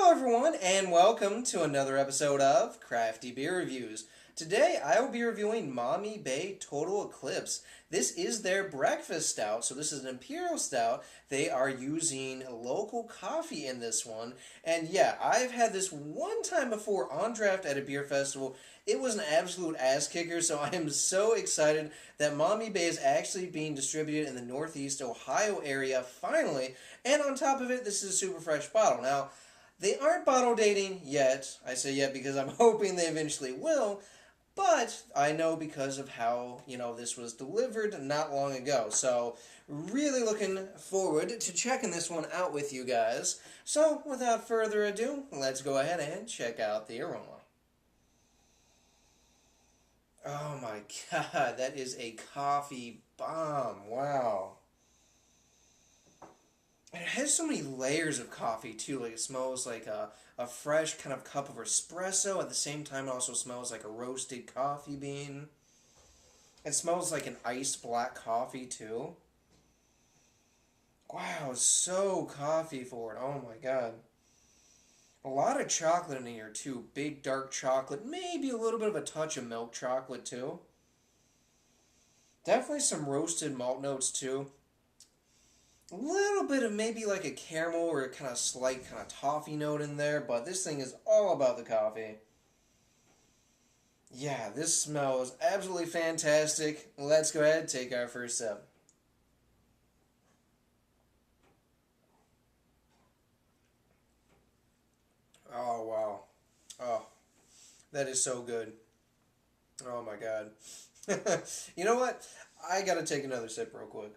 Hello everyone and welcome to another episode of Crafty Beer Reviews. Today I will be reviewing Maumee Bay Total Eclipse. This is their breakfast stout, so this is an Imperial stout. They are using local coffee in this one. And yeah, I've had this one time before on draft at a beer festival. It was an absolute ass kicker, so I am so excited that Maumee Bay is actually being distributed in the Northeast Ohio area finally. And on top of it, this is a super fresh bottle. Now, they aren't bottle dating yet. I say yet because I'm hoping they eventually will. But I know because of how, this was delivered not long ago. So, really looking forward to checking this one out with you guys. So, without further ado, let's go ahead and check out the aroma. Oh my god, that is a coffee bomb. Wow. And it has so many layers of coffee too. Like it smells like a fresh kind of cup of espresso. At the same time, it also smells like a roasted coffee bean. It smells like an iced black coffee too. Wow, so coffee forward. Oh my god. A lot of chocolate in here too. Big dark chocolate. Maybe a little bit of a touch of milk chocolate too. Definitely some roasted malt notes too. A little bit of maybe like a caramel or a kind of slight kind of toffee note in there, but this thing is all about the coffee. Yeah, this smells absolutely fantastic. Let's go ahead and take our first sip. Oh, wow. Oh, that is so good. Oh my god. You know what? I gotta take another sip real quick.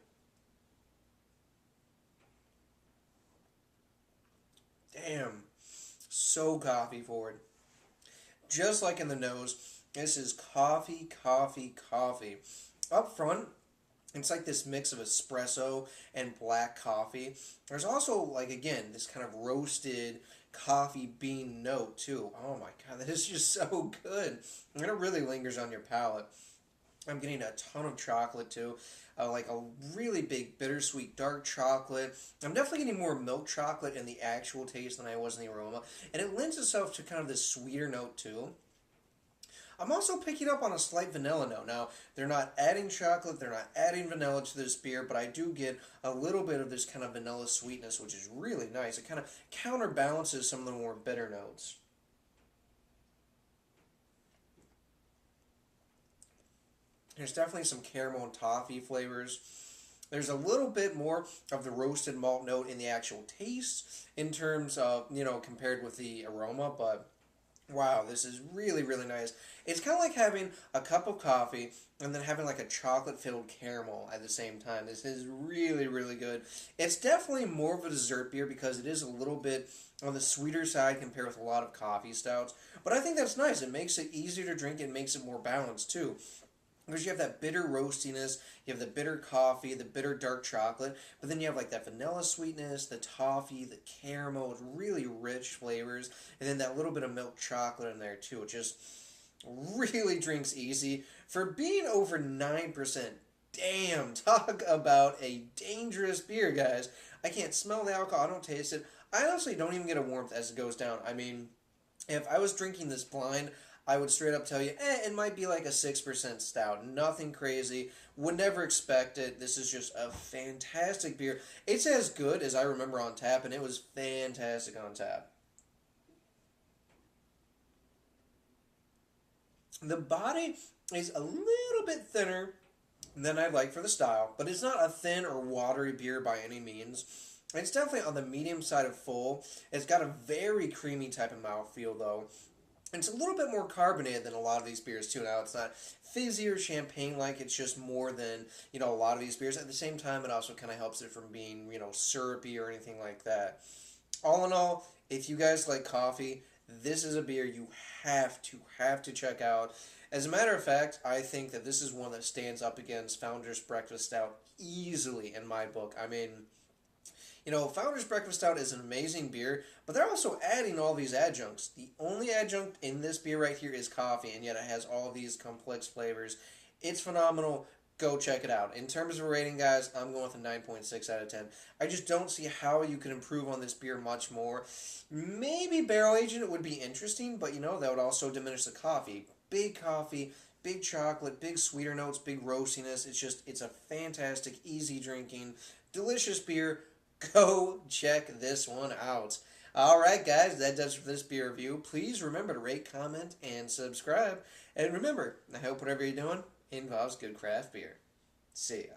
Damn. So coffee forward. Just like in the nose, this is coffee, coffee, coffee. Up front, it's like this mix of espresso and black coffee. There's also, like, again, this kind of roasted coffee bean note, too. Oh my god, that is just so good. And it really lingers on your palate. I'm getting a ton of chocolate too, like a really big bittersweet dark chocolate. I'm definitely getting more milk chocolate in the actual taste than I was in the aroma, and it lends itself to kind of this sweeter note too. I'm also picking up on a slight vanilla note. Now, they're not adding chocolate, they're not adding vanilla to this beer, but I do get a little bit of this kind of vanilla sweetness, which is really nice. It kind of counterbalances some of the more bitter notes. There's definitely some caramel and toffee flavors. There's a little bit more of the roasted malt note in the actual taste in terms of, compared with the aroma, but wow, this is really, really nice. It's kind of like having a cup of coffee and then having like a chocolate-filled caramel at the same time. This is really, really good. It's definitely more of a dessert beer because it is a little bit on the sweeter side compared with a lot of coffee stouts. But I think that's nice. It makes it easier to drink. It makes it more balanced too. Because you have that bitter roastiness, you have the bitter coffee, the bitter dark chocolate, but then you have like that vanilla sweetness, the toffee, the caramel, it's really rich flavors, and then that little bit of milk chocolate in there too. It just really drinks easy. For being over 9%, damn, talk about a dangerous beer, guys. I can't smell the alcohol, I don't taste it. I honestly don't even get a warmth as it goes down. I mean, if I was drinking this blind, I would straight up tell you, it might be like a 6% stout. Nothing crazy. Would never expect it. This is just a fantastic beer. It's as good as I remember on tap, and it was fantastic on tap. The body is a little bit thinner than I'd like for the style, but it's not a thin or watery beer by any means. It's definitely on the medium side of full. It's got a very creamy type of mouthfeel, though. It's a little bit more carbonated than a lot of these beers too. Now it's not fizzy or champagne like. It's just more than a lot of these beers. At the same time, it also kind of helps it from being syrupy or anything like that. All in all, if you guys like coffee, this is a beer you have to check out. As a matter of fact, I think that this is one that stands up against Founder's Breakfast Stout easily in my book. I mean, Founder's Breakfast Stout is an amazing beer, but they're also adding all these adjuncts. The only adjunct in this beer right here is coffee, and yet it has all these complex flavors. It's phenomenal. go check it out. In terms of a rating, guys, I'm going with a 9.6 out of 10. I just don't see how you can improve on this beer much more. Maybe barrel aging it would be interesting, but that would also diminish the coffee, big chocolate, big sweeter notes, big roastiness. It's a fantastic, easy drinking, delicious beer. Go check this one out. Alright guys, that does it for this beer review. Please remember to rate, comment, and subscribe. And remember, I hope whatever you're doing involves good craft beer. See ya.